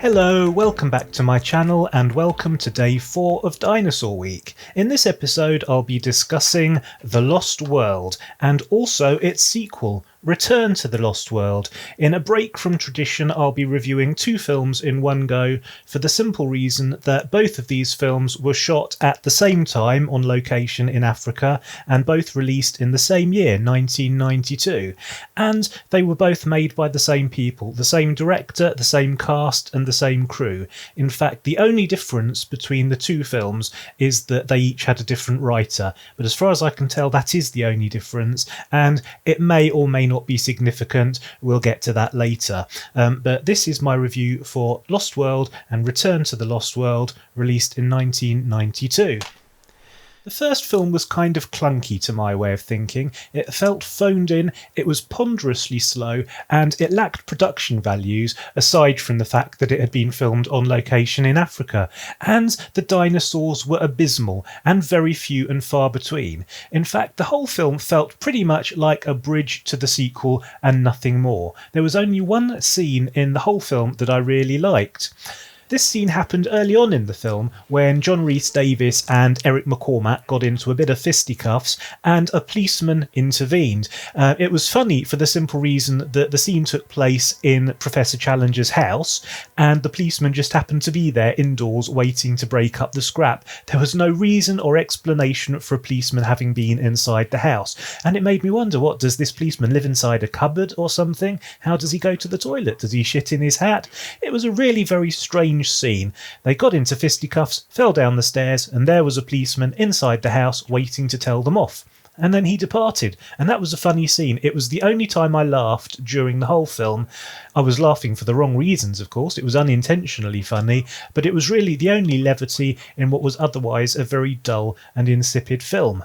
Hello, welcome back to my channel and welcome to day 4 of Dinosaur Week. In this episode I'll be discussing The Lost World and also its sequel, Return to the Lost World. In a break from tradition, I'll be reviewing 2 films in one go for the simple reason that both of these films were shot at the same time on location in Africa and both released in the same year, 1992. And they were both made by the same people, the same director, the same cast and the same crew. In fact, the only difference between the 2 films is that they each had a different writer. But as far as I can tell, that is the only difference, and it may or may not be significant. We'll get to that later. But this is my review for Lost World and Return to the Lost World, released in 1992. The first film was kind of clunky to my way of thinking. It felt phoned in, it was ponderously slow, and it lacked production values, aside from the fact that it had been filmed on location in Africa. And the dinosaurs were abysmal, and very few and far between. In fact, the whole film felt pretty much like a bridge to the sequel and nothing more. There was only one scene in the whole film that I really liked. This scene happened early on in the film when John Rhys-Davies and Eric McCormack got into a bit of fisticuffs and a policeman intervened. It was funny for the simple reason that the scene took place in Professor Challenger's house and the policeman just happened to be there indoors waiting to break up the scrap. There was no reason or explanation for a policeman having been inside the house, and it made me wonder, what, does this policeman live inside a cupboard or something? How does he go to the toilet? Does he shit in his hat? It was a really very strange scene. They got into fisticuffs, fell down the stairs, and there was a policeman inside the house waiting to tell them off. And then he departed, and that was a funny scene. It was the only time I laughed during the whole film. I was laughing for the wrong reasons, of course. It was unintentionally funny, but it was really the only levity in what was otherwise a very dull and insipid film.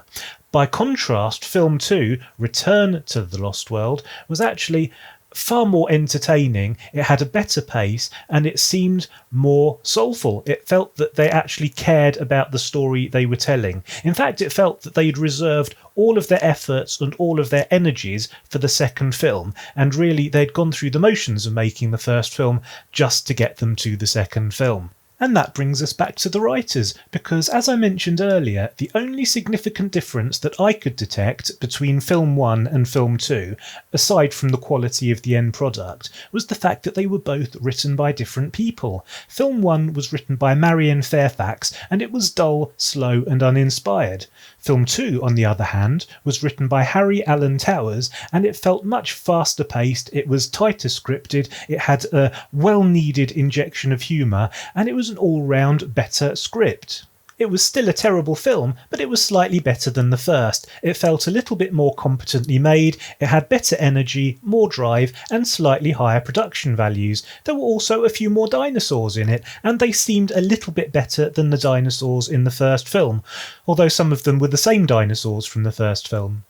By contrast, film 2, Return to the Lost World, was actually far more entertaining. It had a better pace and it seemed more soulful. It felt that they actually cared about the story they were telling. In fact, it felt that they'd reserved all of their efforts and all of their energies for the second film, and really they'd gone through the motions of making the first film just to get them to the second film. And that brings us back to the writers, because as I mentioned earlier, the only significant difference that I could detect between film 1 and film 2, aside from the quality of the end product, was the fact that they were both written by different people. Film 1 was written by Marion Fairfax, and it was dull, slow and uninspired. Film 2, on the other hand, was written by Harry Alan Towers, and it felt much faster paced, it was tighter scripted, it had a well-needed injection of humour, and it was an all-round better script. It was still a terrible film, but it was slightly better than the first. It felt a little bit more competently made, it had better energy, more drive, and slightly higher production values. There were also a few more dinosaurs in it, and they seemed a little bit better than the dinosaurs in the first film, although some of them were the same dinosaurs from the first film.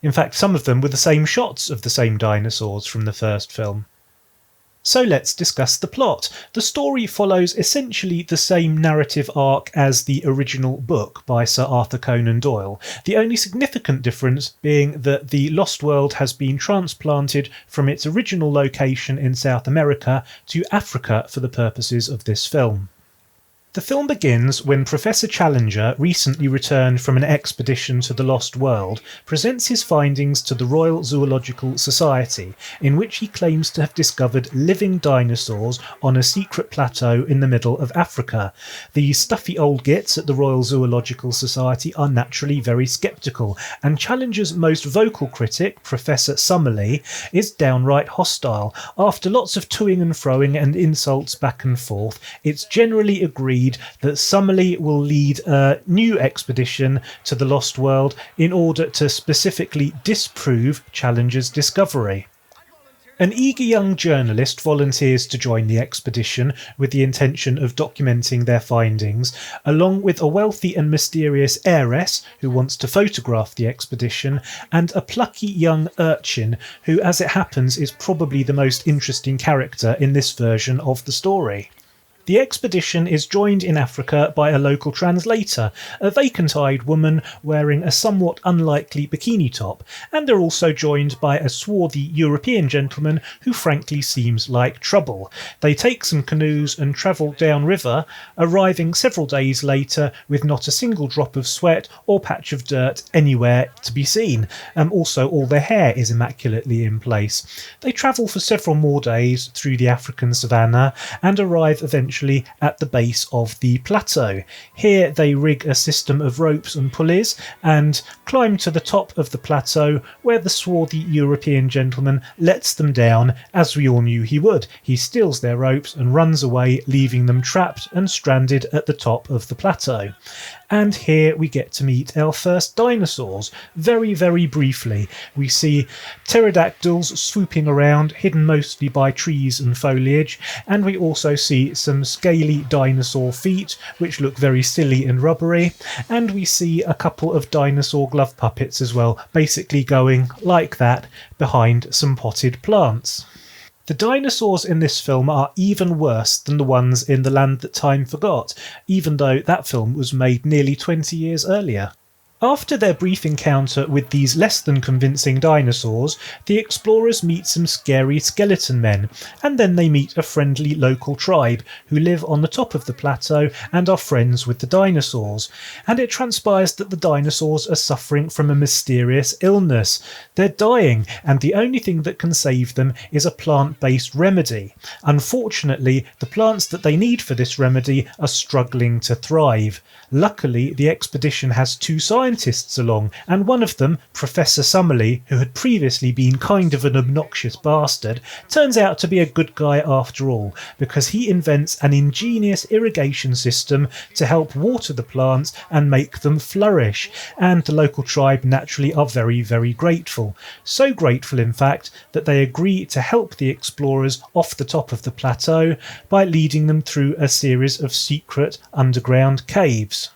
In fact, some of them were the same shots of the same dinosaurs from the first film. So let's discuss the plot. The story follows essentially the same narrative arc as the original book by Sir Arthur Conan Doyle, the only significant difference being that the Lost World has been transplanted from its original location in South America to Africa for the purposes of this film. The film begins when Professor Challenger, recently returned from an expedition to the Lost World, presents his findings to the Royal Zoological Society, in which he claims to have discovered living dinosaurs on a secret plateau in the middle of Africa. The stuffy old gits at the Royal Zoological Society are naturally very sceptical, and Challenger's most vocal critic, Professor Summerlee, is downright hostile. After lots of toing and froing and insults back and forth, it's generally agreed that Summerlee will lead a new expedition to the Lost World in order to specifically disprove Challenger's discovery. An eager young journalist volunteers to join the expedition with the intention of documenting their findings, along with a wealthy and mysterious heiress who wants to photograph the expedition, and a plucky young urchin who, as it happens, is probably the most interesting character in this version of the story. The expedition is joined in Africa by a local translator, a vacant-eyed woman wearing a somewhat unlikely bikini top, and they're also joined by a swarthy European gentleman who frankly seems like trouble. They take some canoes and travel downriver, arriving several days later with not a single drop of sweat or patch of dirt anywhere to be seen. Also, all their hair is immaculately in place. They travel for several more days through the African savannah and arrive eventually at the base of the plateau. Here they rig a system of ropes and pulleys and climb to the top of the plateau, where the swarthy European gentleman lets them down, as we all knew he would. He steals their ropes and runs away, leaving them trapped and stranded at the top of the plateau. And here we get to meet our first dinosaurs. Very, very briefly, we see pterodactyls swooping around, hidden mostly by trees and foliage, and we also see some scaly dinosaur feet, which look very silly and rubbery, and we see a couple of dinosaur glove puppets as well, basically going like that behind some potted plants. The dinosaurs in this film are even worse than the ones in The Land That Time Forgot, even though that film was made nearly 20 years earlier. After their brief encounter with these less than convincing dinosaurs, the explorers meet some scary skeleton men, and then they meet a friendly local tribe who live on the top of the plateau and are friends with the dinosaurs. And it transpires that the dinosaurs are suffering from a mysterious illness. They're dying, and the only thing that can save them is a plant-based remedy. Unfortunately, the plants that they need for this remedy are struggling to thrive. Luckily, the expedition has two scientists along, and one of them, Professor Summerlee, who had previously been kind of an obnoxious bastard, turns out to be a good guy after all, because he invents an ingenious irrigation system to help water the plants and make them flourish, and the local tribe naturally are very, very grateful. So grateful, in fact, that they agree to help the explorers off the top of the plateau by leading them through a series of secret underground caves.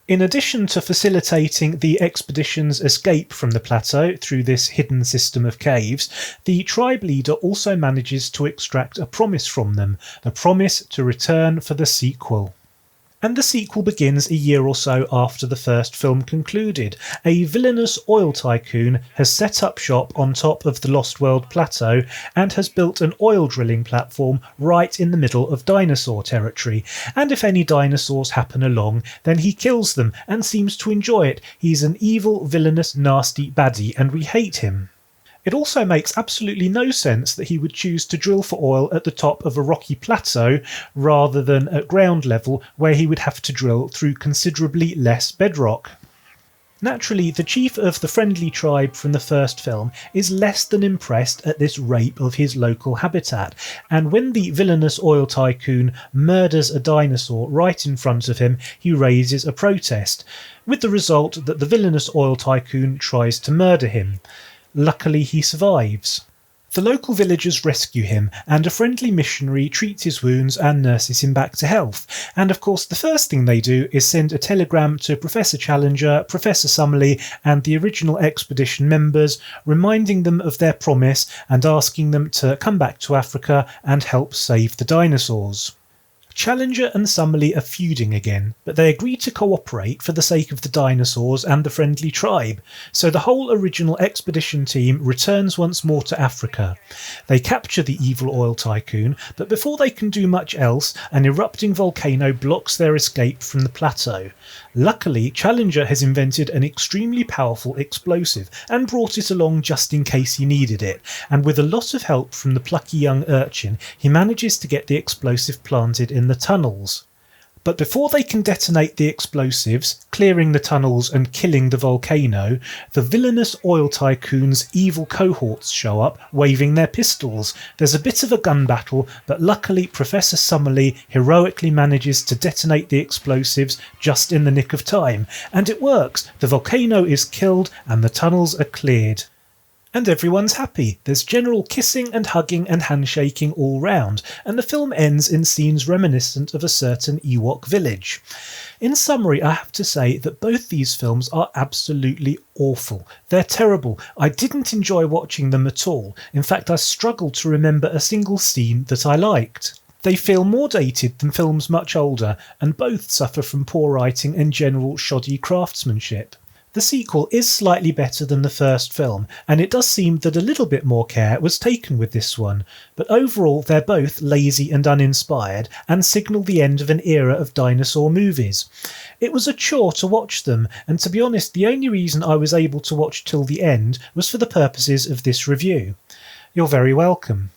In addition to facilitating the expedition's escape from the plateau through this hidden system of caves, the tribe leader also manages to extract a promise from them, the promise to return for the sequel. And the sequel begins a year or so after the first film concluded. A villainous oil tycoon has set up shop on top of the Lost World plateau and has built an oil drilling platform right in the middle of dinosaur territory. And if any dinosaurs happen along, then he kills them and seems to enjoy it. He's an evil, villainous, nasty baddie, and we hate him. It also makes absolutely no sense that he would choose to drill for oil at the top of a rocky plateau rather than at ground level, where he would have to drill through considerably less bedrock. Naturally, the chief of the friendly tribe from the first film is less than impressed at this rape of his local habitat, and when the villainous oil tycoon murders a dinosaur right in front of him, he raises a protest, with the result that the villainous oil tycoon tries to murder him. Luckily, he survives. The local villagers rescue him, and a friendly missionary treats his wounds and nurses him back to health. And of course, the first thing they do is send a telegram to Professor Challenger, Professor Summerlee, and the original expedition members, reminding them of their promise and asking them to come back to Africa and help save the dinosaurs. Challenger and Summerlee are feuding again, but they agree to cooperate for the sake of the dinosaurs and the friendly tribe, so the whole original expedition team returns once more to Africa. They capture the evil oil tycoon, but before they can do much else, an erupting volcano blocks their escape from the plateau. Luckily, Challenger has invented an extremely powerful explosive and brought it along just in case he needed it, and with a lot of help from the plucky young urchin, he manages to get the explosive planted in the tunnels. But before they can detonate the explosives, clearing the tunnels and killing the volcano, the villainous oil tycoon's evil cohorts show up, waving their pistols. There's a bit of a gun battle, but luckily Professor Summerlee heroically manages to detonate the explosives just in the nick of time, and it works. The volcano is killed and the tunnels are cleared. And everyone's happy. There's general kissing and hugging and handshaking all round, and the film ends in scenes reminiscent of a certain Ewok village. In summary, I have to say that both these films are absolutely awful. They're terrible. I didn't enjoy watching them at all. In fact, I struggled to remember a single scene that I liked. They feel more dated than films much older, and both suffer from poor writing and general shoddy craftsmanship. The sequel is slightly better than the first film, and it does seem that a little bit more care was taken with this one, but overall they're both lazy and uninspired and signal the end of an era of dinosaur movies. It was a chore to watch them, and to be honest, the only reason I was able to watch till the end was for the purposes of this review. You're very welcome.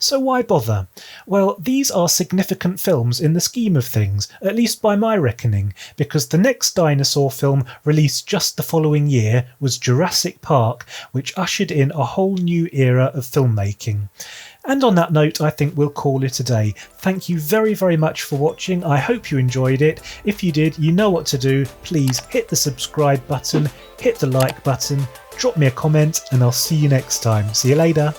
So why bother? Well, these are significant films in the scheme of things, at least by my reckoning, because the next dinosaur film released just the following year was Jurassic Park, which ushered in a whole new era of filmmaking. And on that note, I think we'll call it a day. Thank you very, very much for watching. I hope you enjoyed it. If you did, you know what to do. Please hit the subscribe button, hit the like button, drop me a comment, and I'll see you next time. See you later.